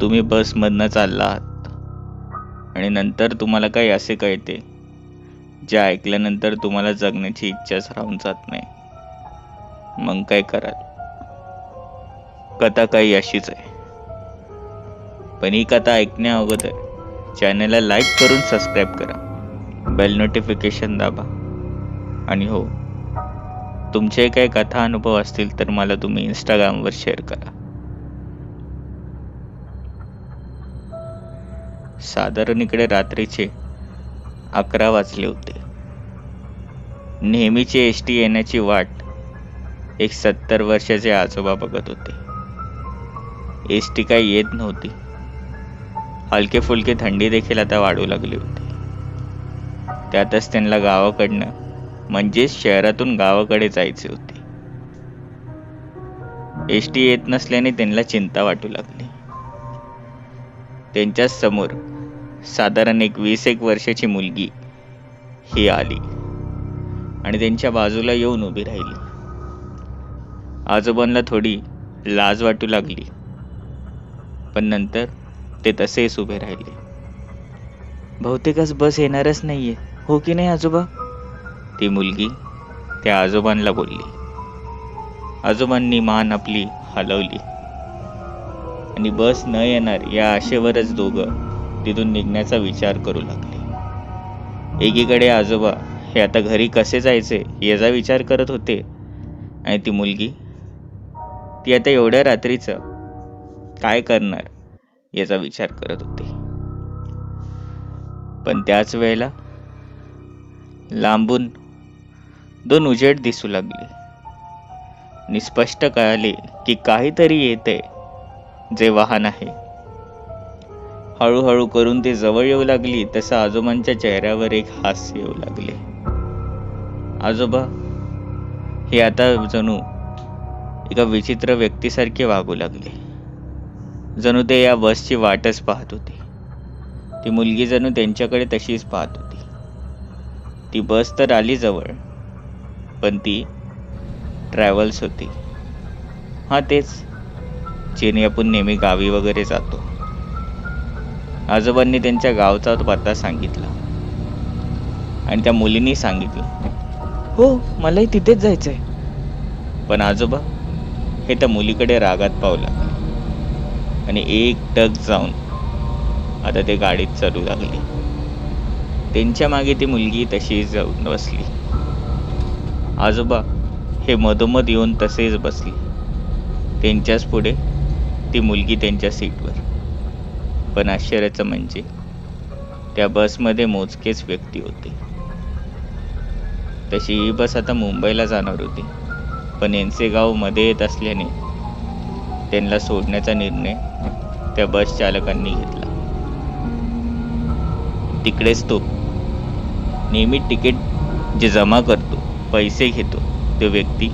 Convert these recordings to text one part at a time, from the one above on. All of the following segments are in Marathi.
तुम्ही बसमधनं चालला आहात आणि नंतर तुम्हाला काही असे कळते जे ऐकल्यानंतर तुम्हाला जगण्याची इच्छाच राहून जात नाही. मग काय कराल? कथा काही अशीच आहे. पण ही कथा ऐकण्या अगोदर चॅनलला लाईक करून सबस्क्राईब करा, बेल नोटिफिकेशन दाबा आणि हो, तुमचे काही कथा अनुभव असतील तर मला तुम्ही इंस्टाग्रामवर शेअर करा. साधारण इकडे रात्रीचे 11 वाजले होते. नेहमीची एसटी येण्याची वाट एक 70 वर्षाचे आजोबा बघत होते. एसटी काही येत नव्हती. हलके फुलके थंडी देखील आता वाढू लागली होती. त्यातच त्यांना गावाकडनं म्हणजेच शहरातून गावाकडे जायचे होते. एसटी येत नसल्याने त्यांना चिंता वाटू लागली. त्यांच्याच समोर साधारण 20-21 वर्षाची मुलगी ही आली आणि त्यांच्या बाजूला येऊन उभी राहिली. आजोबांना थोडी लाज वाटू लागली, पण नंतर ते तसेच उभे राहिले. बहुतेकच बस येणारच नाहीये, हो की नाही आजोबा? ती मुलगी त्या आजोबांना बोलली. आजोबांनी मान आपली हलवली आणि बस न येणार या आशेवरच दोघं तिथून निघण्याचा विचार करू लागले. एकीकडे आजोबा हे आता घरी कसे जायचे याचा विचार करत होते आणि ती मुलगी ती आता एवढ्या रात्रीचं काय करणार याचा विचार करत होते. पण त्याच वेळेला लांबून 2 उजेड दिसू लागले आणि स्पष्ट कळाले की काहीतरी येते जे वाहन आहे. हळूहळू करून ते जवळ येऊ लागली तसं आजोबांच्या चेहऱ्यावर एक हास्य येऊ लागले. आजोबा हे आता जणू एका विचित्र व्यक्तीसारखे वागू लागले. जणू ते या बसची वाटच पाहत होते. ती मुलगी जणू त्यांच्याकडे तशीच पाहत होती. ती बस तर आली जवळ, पण ती ट्रॅव्हल्स होती. हा तेच जिने आपण नेहमी गावी वगैरे जातो. आजोबांनी त्यांच्या गावचा पत्ता सांगितला आणि त्या मुलींनी सांगितलं, हो मलाही तिथेच जायचंय. पण आजोबा हे त्या मुलीकडे रागात पाहू लागले आणि एकटक जाऊन आता ते गाडीत चढू लागले. त्यांच्या मागे ती मुलगी तशीच जाऊन बसली. आजोबा हे मधोमध येऊन तसेच बसले. त्यांच्याच पुढे ती मुलगी त्यांच्या सीटवर. पण आश्चर्याचं म्हणजे त्या बसमध्ये मोजकेच व्यक्ती होते. तशी ही बस आता मुंबईला जाणार होती, पण यांचे गाव मध्ये येत असल्याने त्यांना सोडण्याचा निर्णय त्या बस चालकांनी घेतला. तिकडेच तो नेहमी तिकीट जे जमा करतो, पैसे घेतो, तो व्यक्ती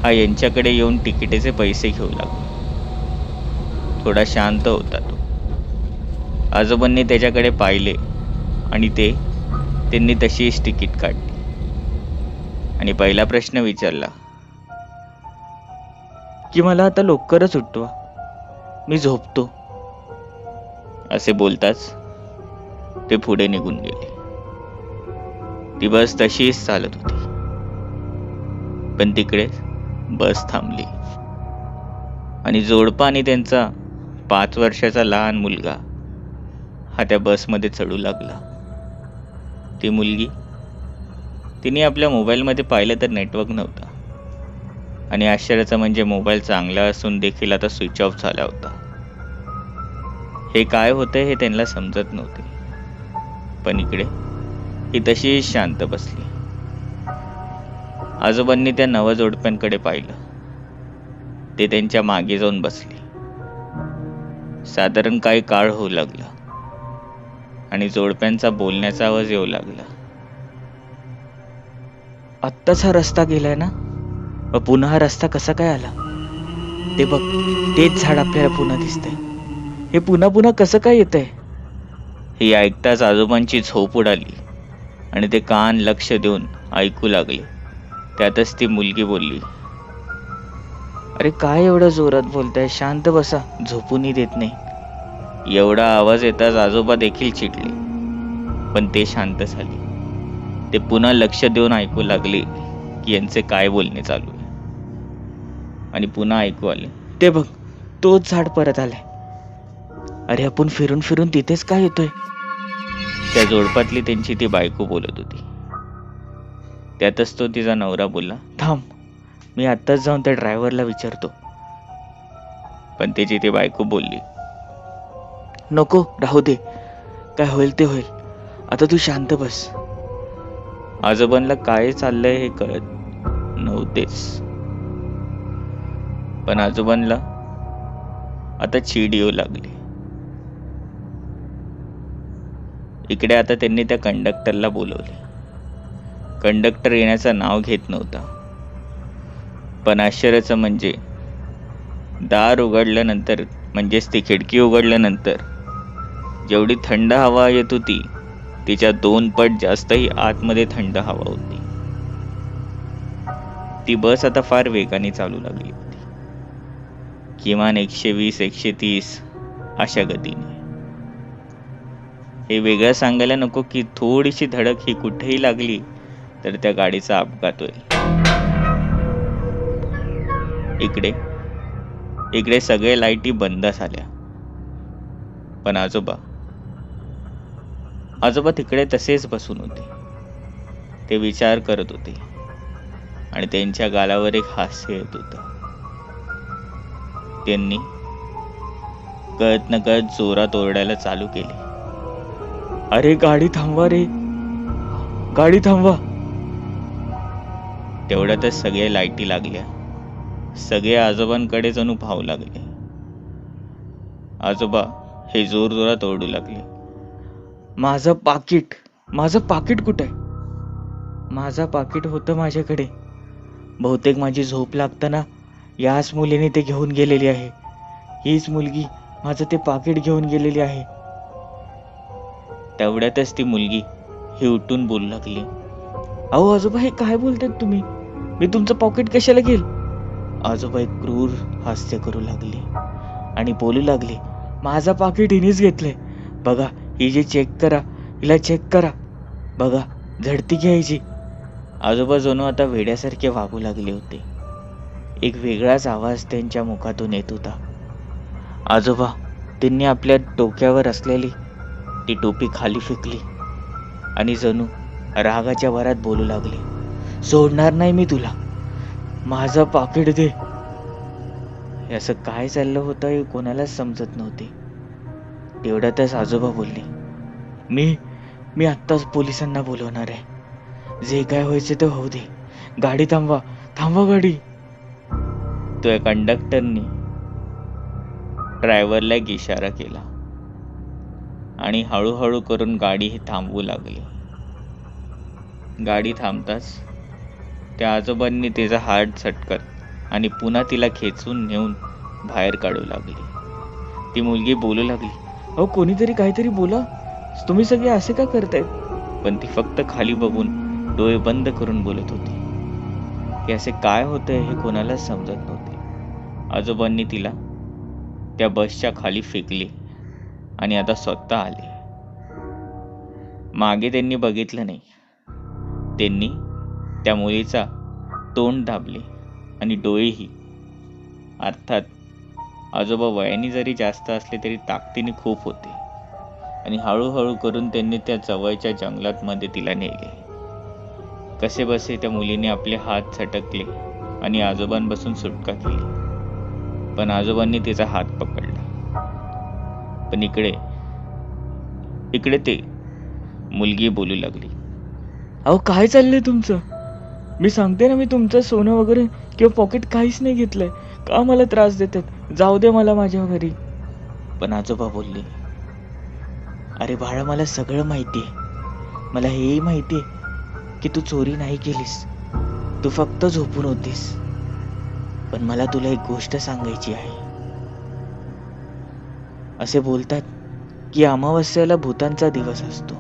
हा यांच्याकडे येऊन तिकिटाचे पैसे घेऊ लागला. थोडा शांत होता तो. आजोबांनी त्याच्याकडे पाहिले आणि त्यांनी तशीच तिकीट काढली आणि पहिला प्रश्न विचारला की मला आता लवकरच उठवा, मी झोपतो. असे बोलताच ते पुढे निघून गेले. ती बस तशीच चालत होती, पण तिकडे बस थांबली आणि जोडपा आणि त्यांचा 5 वर्षाचा लहान मुलगा हा त्या बसमध्ये चढू लागला. ती मुलगी तिने आपल्या मोबाईलमध्ये पाहिलं तर नेटवर्क नव्हता आणि आश्चर्याचं म्हणजे मोबाईल चांगला असून देखील आता स्विच ऑफ झाला होता. हे काय होतंय हे त्यांना समजत नव्हते. पण इकडे ही तशी शांत बसली. आजोबांनी त्या नवजोडप्यांकडे पाहिलं. ते त्यांच्या मागे जाऊन बसले. साधारण काही काळ होऊ लागला आणि जोडप्यांचा बोलण्याचा आवाज येऊ लागला. आत्ताच हा रस्ता गेलाय ना, व पुन्हा हा रस्ता कसा काय आला? ते बघ, तेच झाड आपल्याला पुन्हा दिसतंय. हे पुन्हा पुन्हा कसं काय येतंय? हे ऐकताच आजोबांची झोप उडाली आणि ते कान लक्ष देऊन ऐकू लागले. त्यातच ती मुलगी बोलली, अरे काय एवढं जोरात बोलताय? शांत बसा, झोपूनही देत नाही. एवढा आवाज येताच आजोबा देखील चिडले, पण ते शांत झाले. ते पुन्हा लक्ष देऊन ऐकू लागले की यांचे काय बोलणे चालू आहे. आणि पुन्हा ऐकू आले, ते बघ, तोच झाड परत आलाय. अरे आपण फिरून फिरून तिथेच काय येतोय? त्या जोडपातली त्यांची ती बायको बोलत होती. त्यातच तो तिचा नवरा बोलला, थांब, मी आत्ताच जाऊन त्या ड्रायव्हरला विचारतो. पण त्याची ती बायको बोलली, नको, राहू दे, काय होईल ते होईल, आता तू शांत बस. आजोबांना काय चाललंय हे कळत नव्हतेच, पण आजोबांना आता चीड येऊ लागली. इकडे आता त्यांनी त्या कंडक्टरला बोलवले. कंडक्टर येण्याचं नाव घेत नव्हता. पण आश्चर्याचं म्हणजे दार उघडल्यानंतर, म्हणजेच ती खिडकी उघडल्यानंतर जेवढी थंड हवा येत होती तिच्या 2 पट जास्तही आतमध्ये थंड हवा होती. ती बस आता फार वेगाने चालू लागली होती, किमान 120-130 अशा गतीने. हे वेगळं सांगायला नको की थोडीशी धडक ही कुठेही लागली तर त्या गाडीचा अपघात होईल. इकडे सगळे लाईटी बंद झाल्या. पण आजोबा तिकडे तसेच बसून होते. ते विचार करत होते आणि त्यांच्या गालावर एक हास्य येत होतं. त्यांनी कळत नकळत जोरात ओरडायला चालू केले, अरे गाडी थांबवा रे, गाडी थांबवा. तेवढ्यातच सगळ्या लाईटी लागल्या. सगळे आजोबांकडे जणू धावू लागले. आजोबा हे जोरात ओरडू लागले, माझं पाकिट कुठे आहे? माझं पाकिट होतं माझ्याकडे. बहुतेक माझी झोप लागताना याच मुलीने ते घेऊन गेलेली आहे. हीच मुलगी माझं ते पाकिट घेऊन गेलेली आहे. तेवढ्यातच ती मुलगी ही उठून बोलू लागली, अहो आजोबा, हे काय बोलतात तुम्ही? मी तुमचं पॉकेट कशाला घेईल? आजोबा एक क्रूर हास्य करू लागले आणि बोलू लागले, माझं पाकिट हिनेच घेतलंय. बघा, ही जे चेक करा, हिला चेक करा, बघा, झडती घ्यायची. आजोबा जणू आता वेड्यासारखे वागू लागले होते. एक वेगळाच आवाज त्यांच्या मुखातून येत होता. आजोबा त्यांनी आपल्या डोक्यावर असलेली ती टोपी खाली फेकली आणि जणू रागाच्या भरात बोलू लागले, सोडणार नाही मी तुला, माझं पाकिट दे. हे असं काय चाललं होतं हे कोणालाच समजत नव्हते. तेवढ्यातच आजोबा बोलले, मी आत्ताच पोलिसांना बोलवणार आहे. जे काय व्हायचे ते होऊ दे. गाडी थांबवा गाडी. तो कंडक्टरनी ड्रायव्हरला एक इशारा केला आणि हळूहळू करून गाडी ही थांबवू लागली. गाडी थांबताच त्या आजोबांनी तिचा हात झटकत आणि पुन्हा तिला खेचून नेऊन बाहेर काढू लागली. ती मुलगी बोलू लागली, अहो कोणीतरी काहीतरी बोला, तुम्ही सगळे असे का करताय? पण ती फक्त खाली बघून डोळे बंद करून बोलत होती. की असे काय होतंय हे कोणालाच समजत नव्हते. आजोबांनी तिला त्या बसच्या खाली फेकले आणि आता स्वतः आले. मागे त्यांनी बघितलं नाही. त्यांनी त्या मुलीचा तोंड दाबले आणि डोळेही. अर्थात आजोबा वयाने जरी जास्त असले तरी ताकदीने खूप होते आणि हळूहळू करून त्यांनी त्या जवळच्या जंगलात मध्ये तिला नेले. कसे बसे त्या मुलीने आपले हात झटकले आणि आजोबांपासून सुटका केली. पण आजोबांनी तिचा हात पकडला. पण इकडे ते मुलगी बोलू लागली, अहो काय चाललंय तुमचं? मी सांगते ना, मी तुमचं सोनं वगैरे किंवा पॉकेट काहीच नाही घेतलंय. का मला त्रास देतात? जाऊ दे मला माझ्या घरी. पण आजोबा बोलले, अरे बाळा, मला सगळं माहितीये. मला हेही माहितीये की तू चोरी नाही केलीस, तू फक्त झोपून होतीस. पण मला तुला एक गोष्ट सांगायची आहे. असे बोलतात की अमावस्येला भूतांचा दिवस असतो.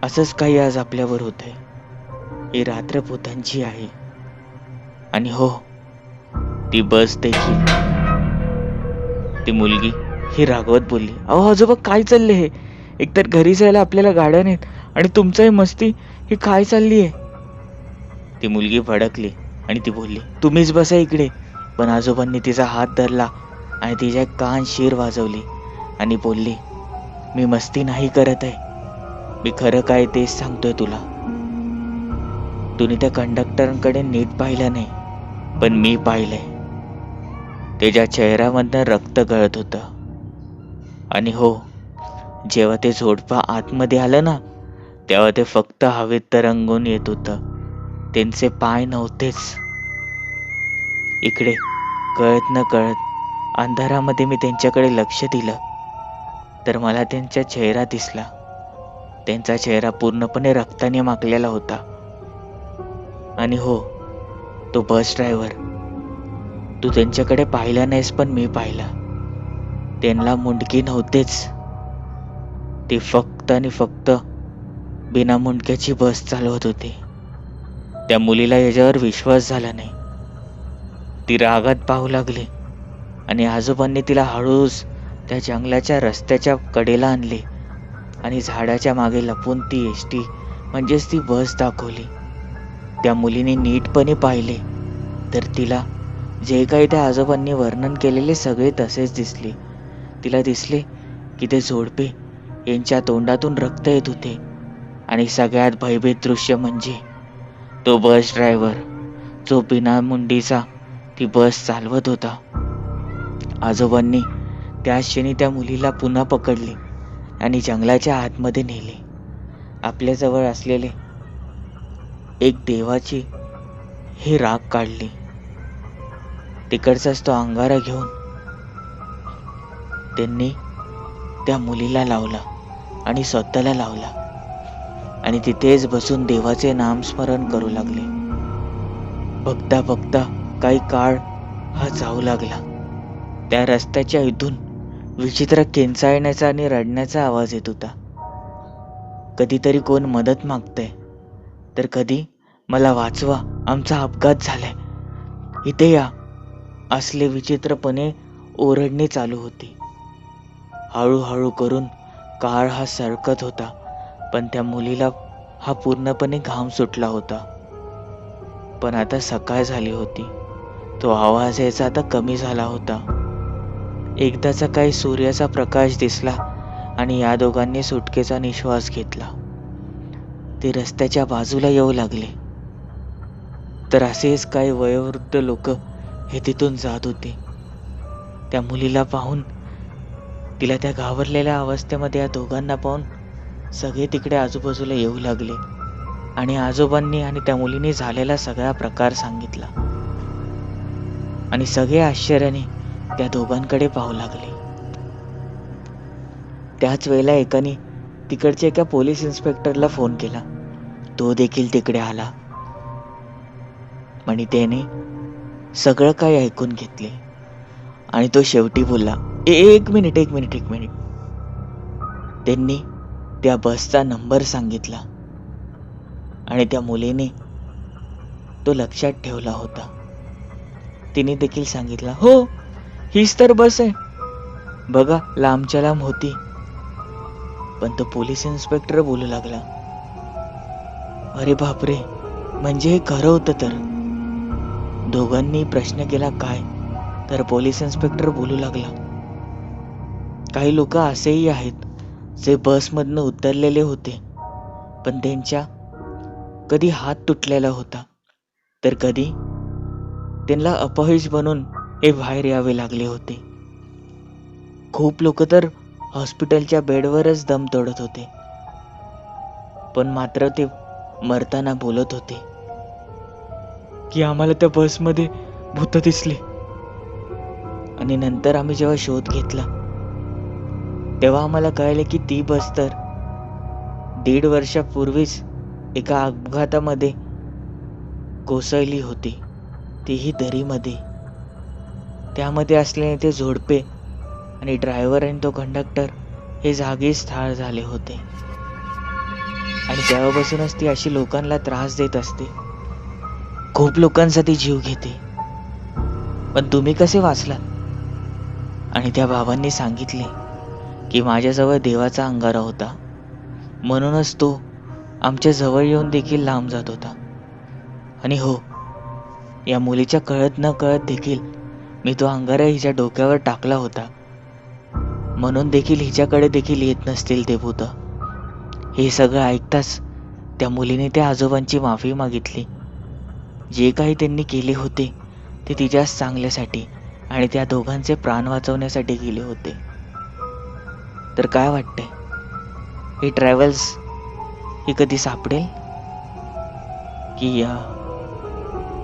असंच काही आज आपल्यावर होतंय. ही रात्र भूतांची आहे. आणि हो, ती बस देखील. ती मुलगी ही रागवत बोलली. अहो आजोबा, काय चालले हे? एकतर घरी जायला आपल्याला गाड्या नाहीत आणि तुमचं हे मस्ती, ही काय चालली आहे? ती मुलगी भडकली आणि ती बोलली, तुम्हीच बसा इकडे. पण आजोबांनी तिचा हात धरला आणि तिच्या कान शीर वाजवली आणि बोलली, मी मस्ती नाही करत आहे. मी खरं काय तेच सांगतोय तुला. तुम्ही त्या कंडक्टरकडे नीट पाहिलं नाही, पण मी पाहिलंय. त्याच्या चेहऱ्यामधनं रक्त गळत होतं. आणि हो, जेव्हा ते झोडपं आतमध्ये आलं ना, तेव्हा ते फक्त हवेत तरंगून येत होतं. त्यांचे पाय नव्हतेच. इकडे कळत न कळत अंधारामध्ये मी त्यांच्याकडे लक्ष दिलं, तर मला त्यांचा चेहरा दिसला. त्यांचा चेहरा पूर्णपणे रक्ताने माखलेला होता. आणि हो, तो बस ड्रायव्हर, तू त्यांच्याकडे पाहिला नाहीस, पण मी पाहिला. त्यांना मुंडकी नव्हतेच. ते फक्त आणि फक्त बिना मुंडक्याची बस चालवत होते. त्या मुलीला याच्यावर विश्वास झाला नाही. ती रागात पाहू लागली आणि आजोबांनी तिला हळूच त्या जंगलाच्या रस्त्याच्या कडेला आणले आणि झाडाच्या मागे लपून ती एसटी म्हणजेच ती बस दाखवली. त्या मुलीने नीटपणे पाहिले तर तिला जे काही त्या आजोबांनी वर्णन केलेले सगळे तसेच दिसले. तिला दिसले की ते झोडपे यांच्या तोंडातून रक्त येत होते आणि सगळ्यात भयभीत दृश्य म्हणजे तो बस ड्रायव्हर जो बिना मुंडीचा ती बस चालवत होता. आजोबांनी त्याच क्षणी त्या मुलीला पुन्हा पकडले आणि जंगलाच्या आतमध्ये नेले. आपल्याजवळ असलेले एक देवाची ही राख काढली. तिकडचाच तो अंगारा घेऊन त्यांनी त्या मुलीला लावला आणि स्वतःला लावला आणि तिथेच बसून देवाचे नामस्मरण करू लागले. बघता बघता काही काळ हा जाऊ लागला. त्या रस्त्याच्या इथून विचित्र किंचाळण्याचा आणि रडण्याचा आवाज येत होता. कधीतरी कोण मदत मागतंय, तर कधी मला वाचवा, आमचा अपघात झालाय, इथे या, असले विचित्रपणे ओरडणे चालू होते. हळूहळू करून काळ हा सरकत होता, पण त्या मुलीला हा पूर्णपणे घाम सुटला होता. पण आता सकाळ झाली होती. तो आवाज यायचा आता कमी झाला होता. एकदाचा काही सूर्याचा प्रकाश दिसला आणि या दोघांनी सुटकेचा निश्वास घेतला. ते रस्त्याच्या बाजूला येऊ लागले, तर असेच काही वयोवृद्ध लोक हे तिथून जात होते. त्या मुलीला पाहून, तिला त्या घाबरलेल्या अवस्थेमध्ये या दोघांना पाहून सगळे तिकडे आजूबाजूला येऊ लागले आणि आजोबांनी आणि त्या मुलीने झालेला सगळा प्रकार सांगितला आणि सगळे आश्चर्याने त्या दोघांकडे पाहू लागले. त्याच वेळेला एकाने तिकडच्या एका पोलीस इन्स्पेक्टरला फोन केला. तो देखील तिकडे आला आणि त्याने सगळं काही ऐकून घेतले आणि तो शेवटी बोलला, एक मिनिट. त्यांनी त्या बसचा नंबर सांगितला आणि त्या मुलीने तो लक्षात ठेवला होता. तिने देखील सांगितलं, हो, हीच तर बस आहे बघा, लांबच्या लांब होती. पण तो पोलीस इन्स्पेक्टर बोलू लागला, अरे बापरे, म्हणजे हे खरं होतं तर? दोघांनी प्रश्न केला, काय? तर पोलीस इन्स्पेक्टर बोलू लागला, काही लोक असेही आहेत जे बसमधनं उतरलेले होते, पण त्यांच्या कधी हात तुटलेला होता, तर कधी त्यांना अपहिज बनून हे बाहेर यावे लागले होते. खूप लोक तर हॉस्पिटलच्या बेडवरच दम तोडत होते, पण मात्र ते मरताना बोलत होते की आम्हाला त्या बसमध्ये भूत दिसली. आणि नंतर आम्ही जेव्हा शोध घेतला तेव्हा आम्हाला कळले की ती बस तर 1.5 वर्षापूर्वीच एका अपघातामध्ये कोसळली होती, तीही दरीमध्ये. त्यामध्ये असलेले ते झोडपे आणि ड्रायव्हर आणि तो कंडक्टर हे जागीच ठार झाले होते. आणि तेव्हापासूनच ती अशी लोकांना त्रास देत असते. खूप लोकांचा ती जीव घेते. पण तुम्ही कसे वाचलात? आणि त्या बाबांनी सांगितले की माझ्याजवळ देवाचा अंगारा होता, म्हणूनच तो आमच्या जवळ येऊन देखील लांब जात होता. आणि हो, या मुलीच्या कळत न कळत देखील मी तो अंगारा हिच्या डोक्यावर टाकला होता, म्हणून देखील हिच्याकडे देखील येत नसतील ते भूत. हे सगळं ऐकताच त्या मुलीने त्या आजोबांची माफी मागितली. जे काही त्यांनी केले होते ते तिच्याच चांगल्यासाठी आणि त्या दोघांचे प्राण वाचवण्यासाठी केले होते. तर काय वाटतंय, हे ट्रॅव्हल्स ही कधी सापडेल की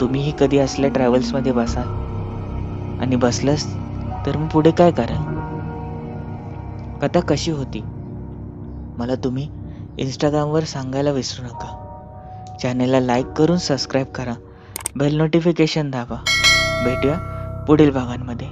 तुम्हीही कधी असल्या ट्रॅव्हल्समध्ये बसाल? आणि बसलंच तर मग पुढे काय कराल? कथा कशी होती मला तुम्ही इंस्टाग्रामवर सांगायला विसरू नका. चॅनेलला लाईक करून सबस्क्राईब करा, बेल नोटिफिकेशन दाबा. भेटूया पुढील भागांमध्ये.